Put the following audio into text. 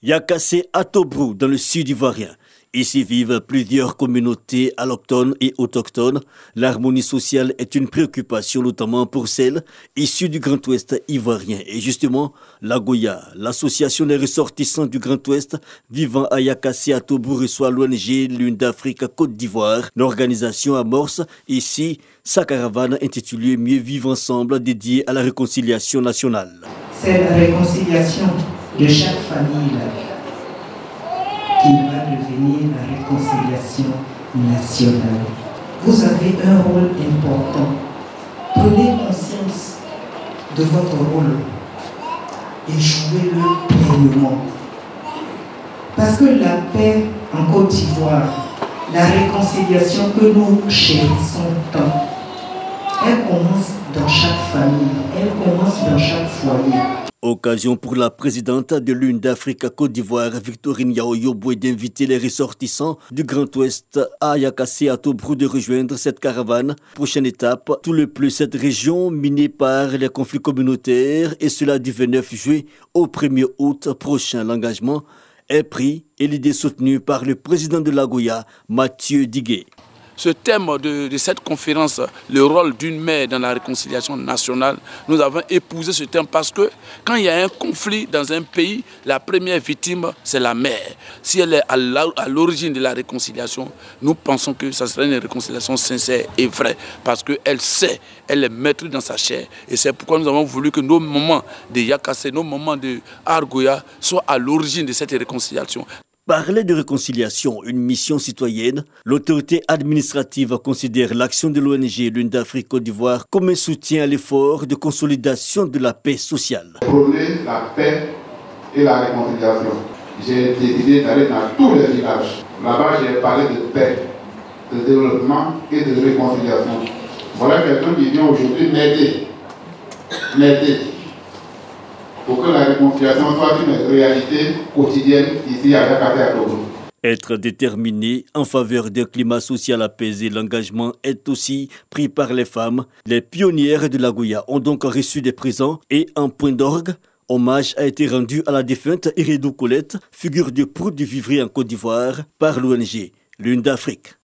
Yakassé à Tobrou, dans le sud ivoirien. Ici vivent plusieurs communautés allochtones et autochtones. L'harmonie sociale est une préoccupation notamment pour celles issues du Grand Ouest ivoirien. Et justement, l'Agoya, l'association des ressortissants du Grand Ouest vivant à Yakassé à Tobrou, reçoit l'ONG Lune d'Afrique Côte d'Ivoire. L'organisation amorce ici sa caravane intitulée Mieux vivre ensemble, dédiée à la réconciliation nationale. C'est la réconciliation de chaque famille qui va devenir la réconciliation nationale. Vous avez un rôle important. Prenez conscience de votre rôle et jouez-le pleinement. Parce que la paix en Côte d'Ivoire, la réconciliation que nous chérissons tant, elle commence dans chaque famille, elle commence dans chaque foyer. Occasion pour la présidente de Lune d'Afrique Côte d'Ivoire, Victorine Yaoyoboué, d'inviter les ressortissants du Grand Ouest à Yakassé à Tobrou de rejoindre cette caravane. Prochaine étape, tout le plus cette région minée par les conflits communautaires, et cela du 29 juillet au 1er août prochain. L'engagement est pris et l'idée soutenue par le président de l'Agoya, Mathieu Digué. Ce thème de cette conférence, le rôle d'une mère dans la réconciliation nationale, nous avons épousé ce thème parce que quand il y a un conflit dans un pays, la première victime, c'est la mère. Si elle est à l'origine de la réconciliation, nous pensons que ça serait une réconciliation sincère et vraie parce qu'elle sait, elle est maîtrise dans sa chair. Et c'est pourquoi nous avons voulu que nos moments de Yakassé, nos moments de Argoya soient à l'origine de cette réconciliation. Parler de réconciliation, une mission citoyenne, l'autorité administrative considère l'action de l'ONG Lune d'Afrique Côte d'Ivoire comme un soutien à l'effort de consolidation de la paix sociale. Prôner la paix et la réconciliation. J'ai décidé d'aller dans tous les villages. Là-bas, j'ai parlé de paix, de développement et de réconciliation. Voilà quelqu'un qui vient aujourd'hui m'aider. Pour que la réconciliation soit une réalité quotidienne ici à Yakassé à Tobrou. Être déterminé en faveur d'un climat social apaisé, l'engagement est aussi pris par les femmes. Les pionnières de l'Agoya ont donc reçu des présents et en point d'orgue, hommage a été rendu à la défunte Iredou Colette, figure de proue du vivrier en Côte d'Ivoire, par l'ONG Lune d'Afrique.